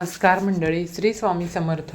नमस्कार मंडळी, श्री स्वामी समर्थ.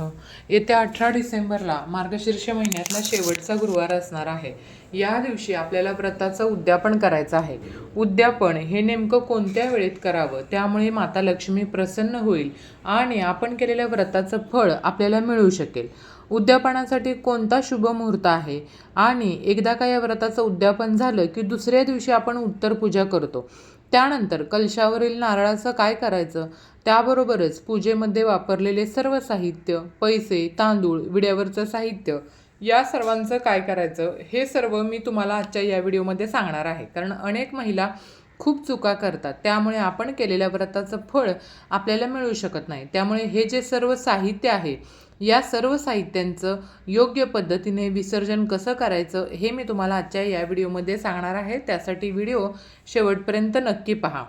येत्या 18 डिसेंबरला मार्गशीर्ष महिन्यातला शेवटचा गुरुवार असणार आहे. या दिवशी आपल्याला व्रताचं उद्यापन करायचं आहे. उद्यापन हे नेमकं कोणत्या वेळेत करावं, त्यामुळे माता लक्ष्मी प्रसन्न होईल आणि आपण केलेल्या व्रताचं फळ आपल्याला मिळू शकेल. उद्यापनासाठी कोणता शुभ मुहूर्त आहे आणि एकदा का या व्रताचं उद्यापन झालं की दुसऱ्या दिवशी आपण उत्तर पूजा करतो. त्यानंतर कलशावरील नारळाचं काय करायचं, त्याबरोबरच पूजेमध्ये वापरलेले सर्व साहित्य, पैसे, तांदूळ, विड्यावरचं साहित्य या सर्वांचं काय करायचं, हे सर्व मी तुम्हाला आजच्या या व्हिडिओमध्ये सांगणार आहे. कारण अनेक महिला खूप चुका करतात, त्यामुळे आपण केलेल्या व्रताचं फळ आपल्याला मिळू शकत नाही. त्यामुळे हे जे सर्व साहित्य आहे, या सर्व साहित्यांचं योग्य पद्धतीने विसर्जन कसं करायचं हे मी तुम्हाला आजच्या या व्हिडिओमध्ये सांगणार आहे. त्यासाठी व्हिडिओ शेवटपर्यंत नक्की पहा.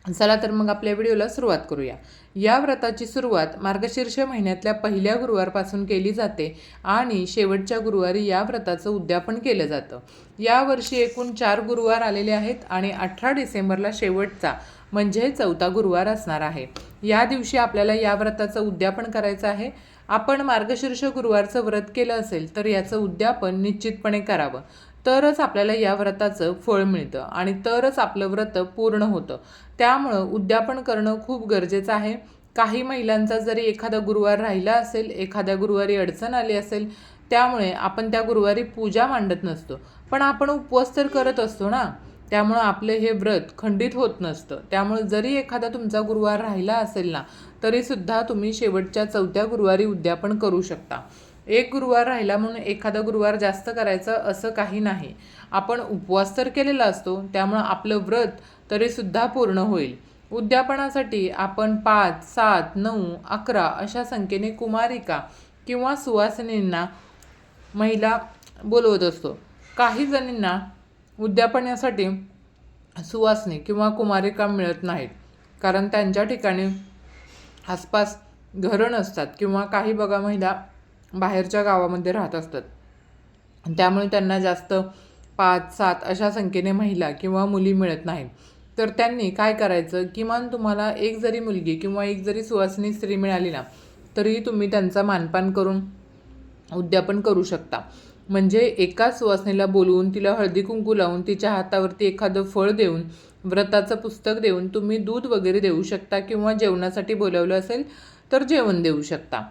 चला तर मग आपल्या व्हिडिओला सुरुवात करूया. या व्रताची सुरुवात मार्गशीर्ष महिन्यातल्या पहिल्या गुरुवारपासून केली जाते आणि शेवटच्या गुरुवारी या व्रताचं उद्यापन केलं जातं. यावर्षी एकूण 4 गुरुवार आलेले आहेत आणि 18 डिसेंबरला शेवटचा म्हणजे 4था गुरुवार असणार आहे. या दिवशी आपल्याला या व्रताचं उद्यापन करायचं आहे. आपण मार्गशीर्ष गुरुवारचं व्रत केलं असेल तर याचं उद्यापन निश्चितपणे करावं, तरच आपल्याला या व्रताचं फळ मिळतं आणि तरच आपलं व्रत पूर्ण होतं. त्यामुळं उद्यापन करणं खूप गरजेचं आहे. काही महिलांचा जरी एखादा गुरुवार राहिला असेल, एखाद्या गुरुवारी अडचण आली असेल, त्यामुळे आपण त्या गुरुवारी पूजा मांडत नसतो, पण आपण उपवास तर करत असतो ना, त्यामुळं आपलं हे व्रत खंडित होत नसतं. त्यामुळे जरी एखादा तुमचा गुरुवार राहिला असेल ना, तरीसुद्धा तुम्ही शेवटच्या 4थ्या गुरुवारी उद्यापन करू शकता. एक गुरुवार राहिला म्हणून एखादा गुरुवार जास्त करायचं असं काही नाही. आपण उपवास तर केलेला असतो, त्यामुळं आपलं व्रत तरीसुद्धा पूर्ण होईल. उद्यापनासाठी आपण 5, 7, 9, 11 अशा संख्येने कुमारिका किंवा सुवासिनींना महिला बोलवत असतो. काही जणींना उद्यापनासाठी सुवासिनी किंवा कुमारिका मिळत नाहीत, कारण त्यांच्या ठिकाणी आसपास घरं नसतात किंवा काही बघा महिला बाहेरच्या गावामध्ये राहत असतात. त्यामुळे त्यांना जास्त 5, 7 अशा संख्येने महिला किंवा मुली मिळत नाहीत. तर त्यांनी काय करायचं, किमान तुम्हाला एक जरी मुलगी किंवा एक जरी सुवासिनी स्त्री मिळाली ना, तरीही तुम्ही त्यांचा मानपान करून उद्यापन करू शकता. म्हणजे एका सुवासिनीला बोलवून तिला हळदी कुंकू लावून तिच्या हातावरती एखादं फळ देऊन, व्रताचं पुस्तक देऊन तुम्ही दूध वगैरे देऊ शकता किंवा जेवणासाठी बोलावलं असेल तर जेवण देऊ शकता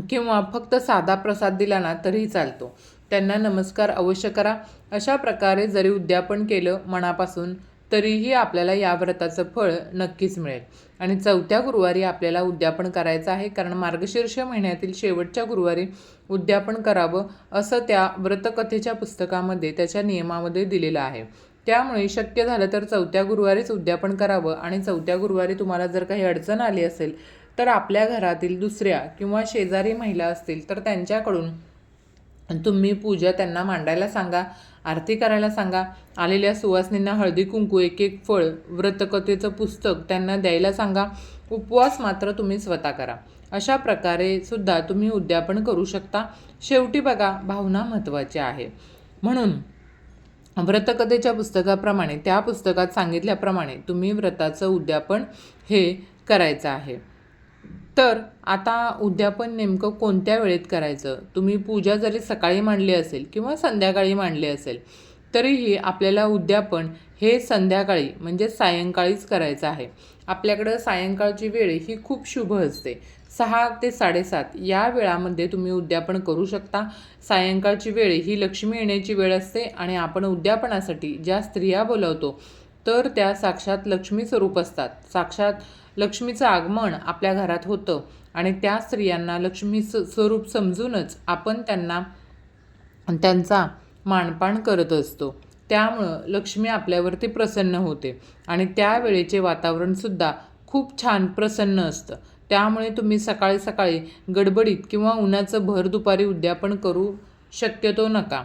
किंवा फक्त साधा प्रसाद दिला ना तरीही चालतो. त्यांना नमस्कार अवश्य करा. अशा प्रकारे जरी उद्यापन केलं मनापासून तरीही आपल्याला या व्रताचं फळ नक्कीच मिळेल. आणि 4थ्या गुरुवारी आपल्याला उद्यापन करायचं आहे, कारण मार्गशीर्ष महिन्यातील शेवटच्या गुरुवारी उद्यापन करावं असं त्या व्रतकथेच्या पुस्तकामध्ये त्याच्या नियमामध्ये दिलेलं आहे. त्यामुळे शक्य झालं तर 4थ्या गुरुवारीच उद्यापन करावं. आणि 4थ्या गुरुवारी तुम्हाला जर काही अडचण आली असेल तर आपल्या घरातील दुसऱ्या किंवा शेजारी महिला असतील तर त्यांच्याकडून तुम्ही पूजा त्यांना मांडायला सांगा, आरती करायला सांगा. आलेल्या सुवासिनींना हळदी कुंकू, एक एक फळ, व्रतकथेचं पुस्तक त्यांना द्यायला सांगा. उपवास मात्र तुम्ही स्वतः करा. अशा प्रकारे सुद्धा तुम्ही उद्यापन करू शकता. शेवटी बघा, भावना महत्त्वाची आहे. म्हणून व्रतकथेच्या पुस्तकाप्रमाणे, त्या पुस्तकात सांगितल्याप्रमाणे तुम्ही व्रताचं उद्यापन हे करायचं आहे. तर आता उद्यापन नेमकं कोणत्या वेळेत करायचं, तुम्ही पूजा जरी सकाळी मांडली असेल किंवा संध्याकाळी मांडली असेल तरीही आपल्याला उद्यापन हे संध्याकाळी म्हणजे सायंकाळीच करायचं आहे. आपल्याकडं सायंकाळची वेळ ही खूप शुभ असते. 6 ते 7:30 या वेळामध्ये तुम्ही उद्यापन करू शकता. सायंकाळची वेळ ही लक्ष्मी येण्याची वेळ असते आणि आपण उद्यापनासाठी ज्या स्त्रिया बोलवतो तर त्या साक्षात लक्ष्मी स्वरूप असतात. साक्षात लक्ष्मीचं आगमन आपल्या घरात होतं आणि त्या स्त्रियांना लक्ष्मी स्वरूप समजूनच आपण त्यांचा मानपान करत असतो. त्यामुळं लक्ष्मी आपल्यावरती प्रसन्न होते आणि त्यावेळेचे वातावरणसुद्धा खूप छान प्रसन्न असतं. त्यामुळे तुम्ही सकाळी सकाळी गडबडीत किंवा उन्हाचं भर दुपारी उद्यापन करू शक्यतो नका.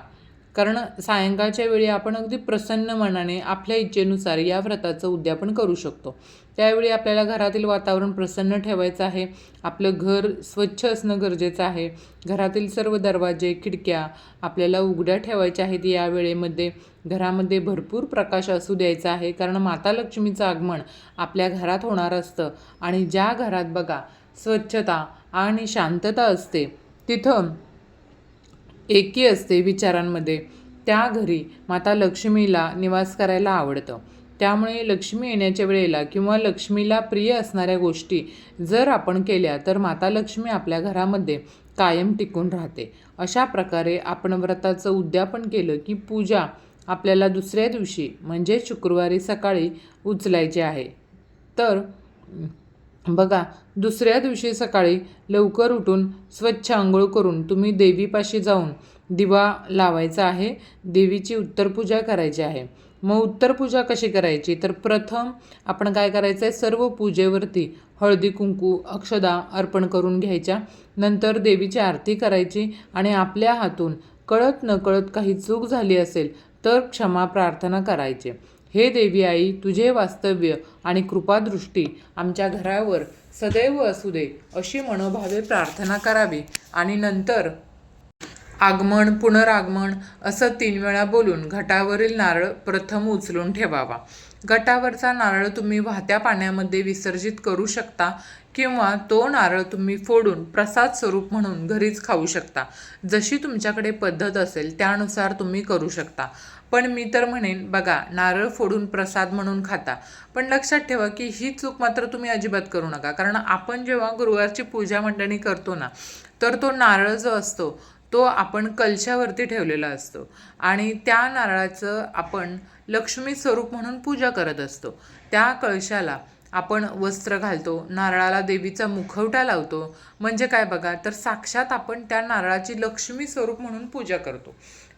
कारण सायंकाळच्या वेळी आपण अगदी प्रसन्न मनाने आपल्या इच्छेनुसार या व्रताचं उद्यापन करू शकतो. त्यावेळी आपल्याला घरातील वातावरण प्रसन्न ठेवायचं आहे. आपलं घर स्वच्छ असणं गरजेचं आहे. घरातील सर्व दरवाजे, खिडक्या आपल्याला उघड्या ठेवायच्या आहेत. या वेळेमध्ये घरामध्ये भरपूर प्रकाश असू द्यायचा आहे, कारण माता लक्ष्मीचं आगमन आपल्या घरात होणार असतं. आणि ज्या घरात बघा स्वच्छता आणि शांतता असते, तिथं एकी असते विचारांमध्ये, त्या घरी माता लक्ष्मीला निवास करायला आवडतं. त्यामुळे लक्ष्मी येण्याच्या वेळेला किंवा लक्ष्मीला प्रिय असणाऱ्या गोष्टी जर आपण केल्या तर माता लक्ष्मी आपल्या घरामध्ये कायम टिकून राहते. अशा प्रकारे आपण व्रताचं उद्यापन केलं की पूजा आपल्याला दुसऱ्या दिवशी म्हणजे शुक्रवारी सकाळी उचलायची आहे. तर बघा, दुसऱ्या दिवशी सकाळी लवकर उठून स्वच्छ अंघोळ करून तुम्ही देवीपाशी जाऊन दिवा लावायचा आहे. देवीची उत्तरपूजा करायची आहे. मग उत्तरपूजा कशी करायची, तर प्रथम आपण काय करायचं आहे, सर्व पूजेवरती हळदी कुंकू अक्षदा अर्पण करून घ्यायच्या. नंतर देवीची आरती करायची आणि आपल्या हातून कळत नकळत काही चूक झाली असेल तर क्षमा प्रार्थना करायची. हे देवी आई, तुझे वास्तव्य आणि कृपादृष्टी आमच्या घरावर सदैव असू दे, अशी मनोभावे प्रार्थना करावी. आणि नंतर आगमन पुनरागमन असं 3 वेळा बोलून घटावरील नारळ प्रथम उचलून ठेवावा. घटावरचा नारळ तुम्ही वाहत्या पाण्यामध्ये विसर्जित करू शकता किंवा तो नारळ तुम्ही फोडून प्रसाद स्वरूप म्हणून घरीच खाऊ शकता. जशी तुमच्याकडे पद्धत असेल त्यानुसार तुम्ही करू शकता. पण मी तर म्हणेन बघा, नारळ फोडून प्रसाद म्हणून खाता, पण लक्षात ठेवा की ही चूक मात्र तुम्ही अजिबात करू नका. कारण आपण जेव्हा गुरुवारची पूजा मंडणी करतो ना, तर तो नारळ जो असतो तो आपण कलशावरती ठेवलेला असतो आणि त्या नारळाचं आपण लक्ष्मी स्वरूप म्हणून पूजा करत असतो. त्या कळशाला आपण वस्त्र घालतो, नारळाला देवीचा मुखवटा लावतो. म्हणजे काय बघा, तर साक्षात आपण त्या नारळाची लक्ष्मी स्वरूप म्हणून पूजा करतो.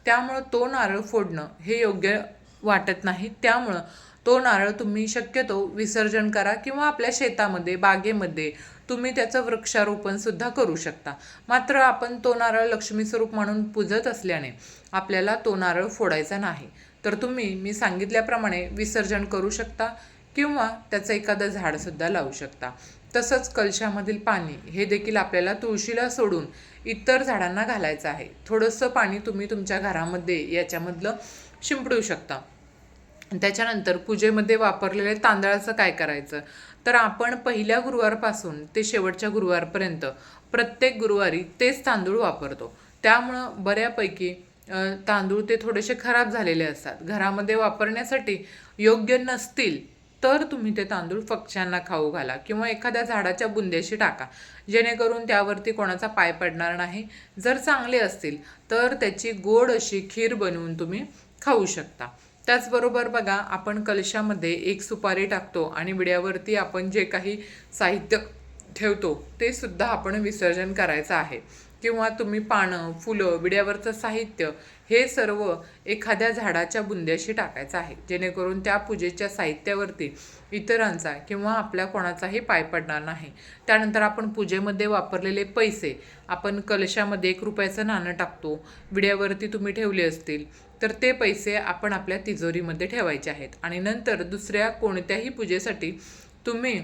त्यामुळं तो नारळ फोडणं हे योग्य वाटत नाही. त्यामुळं तो नारळ तुम्ही शक्यतो विसर्जन करा किंवा आपल्या शेतामध्ये बागेमध्ये तुम्ही त्याचं वृक्षारोपणसुद्धा करू शकता. मात्र आपण तो नारळ लक्ष्मी स्वरूप म्हणून पूजत असल्याने आपल्याला तो नारळ फोडायचा नाही. तर तुम्ही मी सांगितल्याप्रमाणे विसर्जन करू शकता किंवा त्याचं एखादं झाडसुद्धा लावू शकता. तसंच कलशामधील पाणी हे देखील आपल्याला तुळशीला सोडून इतर झाडांना घालायचं आहे. थोडंसं पाणी तुम्ही तुमच्या घरामध्ये याच्यामधलं शिंपडू शकता. त्याच्यानंतर पूजेमध्ये वापरलेल्या तांदळाचं काय करायचं, तर आपण पहिल्या गुरुवारपासून ते शेवटच्या गुरुवारपर्यंत प्रत्येक गुरुवारी तेच तांदूळ वापरतो. त्यामुळं बऱ्यापैकी तांदूळ ते थोडेसे खराब झालेले असतात. घरामध्ये वापरण्यासाठी योग्य नसतील तर तुम्ही ते तांदूळ पक्ष्यांना खाऊ घाला किंवा एखाद्या झाडाच्या बुंद्याशी टाका, जेणेकरून त्यावरती कोणाचा पाय पडणार नाही. जर चांगले असतील तर त्याची गोड अशी खीर बनवून तुम्ही खाऊ शकता. त्याचबरोबर बघा, आपण कलशामध्ये एक सुपारी टाकतो आणि विड्यावरती आपण जे काही साहित्य ठेवतो ते सुद्धा आपण विसर्जन करायचं आहे. किंवा तुम्ही पानं, फुलं, विड्यावरचं साहित्य हे सर्व एखाद्या झाडाच्या बुंद्याशी टाकायचं आहे, जेणेकरून त्या पूजेच्या साहित्यावरती इतरांचा किंवा आपल्या कोणाचाही पाय पडणार नाही. त्यानंतर आपण पूजेमध्ये वापरलेले पैसे आपण कलशामध्ये 1 रुपयाचं नाणं टाकतो. विड्यावरती तुम्ही ठेवले असतील तर ते पैसे आपण आपल्या तिजोरीमध्ये ठेवायचे आहेत. आणि नंतर दुसऱ्या कोणत्याही पूजेसाठी तुम्ही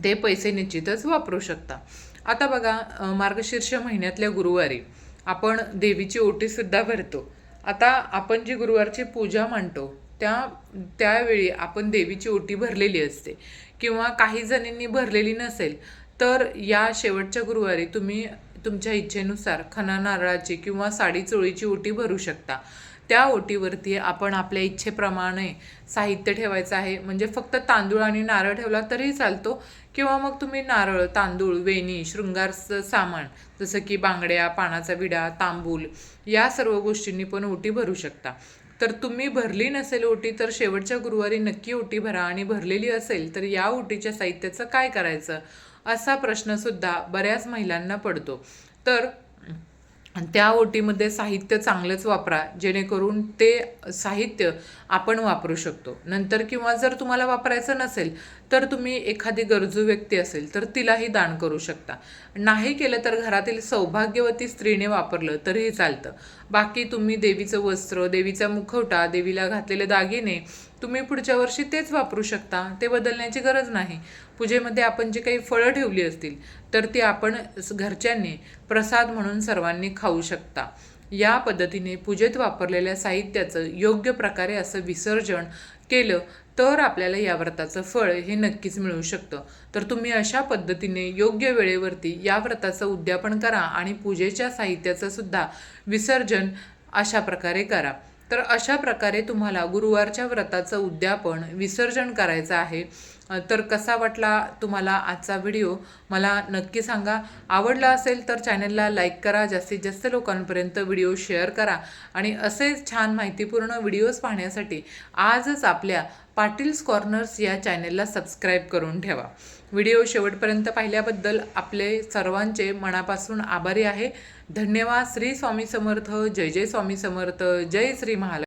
ते पैसे निश्चितच वापरू शकता. आता बघा, मार्गशीर्ष महिन्यातल्या गुरुवारी आपण देवीची ओटीसुद्धा भरतो. आता आपण जी गुरुवारची पूजा मांडतो त्यावेळी आपण देवीची ओटी भरलेली असते किंवा काही जणींनी भरलेली नसेल तर या शेवटच्या गुरुवारी तुम्ही तुमच्या इच्छेनुसार खणा नारळाची किंवा साडी चोळीची ओटी भरू शकता. त्या ओटीवरती आपण आपल्या इच्छेप्रमाणे साहित्य ठेवायचं आहे. म्हणजे फक्त तांदूळ आणि नारळ ठेवला तरीही चालतो किंवा मग तुम्ही नारळ, तांदूळ, वेणी, शृंगारचं सामान जसं की बांगड्या, पानाचा विडा, तांबूल या सर्व गोष्टींनी पण ओटी भरू शकता. तर तुम्ही भरली नसेल ओटी तर शेवटच्या गुरुवारी नक्की ओटी भरा, आणि भरलेली असेल तर या ओटीच्या साहित्याचं काय करायचं असा प्रश्नसुद्धा बऱ्याच महिलांना पडतो. तर आणि त्या ओटीमध्ये साहित्य चांगलंच वापरा, जेणेकरून ते साहित्य आपण वापरू शकतो. नंतर किंवा जर तुम्हाला वापरायचं नसेल तर तुम्ही एखादी गरजू व्यक्ती असेल तर तिलाही दान करू शकता. नाही केलं तर घरातील सौभाग्यवती स्त्रीने वापरलं तरीही चालतं. बाकी तुम्ही देवीचं वस्त्र, देवीचा मुखवटा, देवीला घातलेले दागिने तुम्ही पुढच्या वर्षी तेच वापरू शकता, ते बदलण्याची गरज नाही. पूजेमध्ये आपण जे काही फळं ठेवली असतील तर ती आपण घरच्यांनी प्रसाद म्हणून सर्वांनी खाऊ शकता. या पद्धतीने पूजेत वापरलेल्या साहित्याचं योग्य प्रकारे असं विसर्जन केलं तर आपल्याला या व्रताचं फळ हे नक्कीच मिळू शकतं. तर तुम्ही अशा पद्धतीने योग्य वेळेवरती या व्रताचं उद्यापन करा आणि पूजेच्या साहित्याचं सुद्धा विसर्जन अशा प्रकारे करा. तर अशा प्रकारे तुम्हाला गुरुवारच्या व्रताचं उद्यापन विसर्जन करायचं आहे. तर कसा वाटला तुम्हाला आजचा व्हिडिओ मला नक्की सांगा. आवडला असेल तर चॅनलला लाईक करा, जास्तीत जास्त लोकांपर्यंत व्हिडिओ शेअर करा आणि असेच छान माहितीपूर्ण व्हिडिओज पाहण्यासाठी आजच आपल्या पाटील्स कॉर्नर्स या चॅनलला सबस्क्राईब करून ठेवा. व्हिडिओ शेवटपर्यंत पाहिल्याबद्दल आपले सर्वांचे मनापासून आभारी आहे. धन्यवाद. श्री स्वामी समर्थ. जय जय स्वामी समर्थ. जय श्री महालक्ष्मी.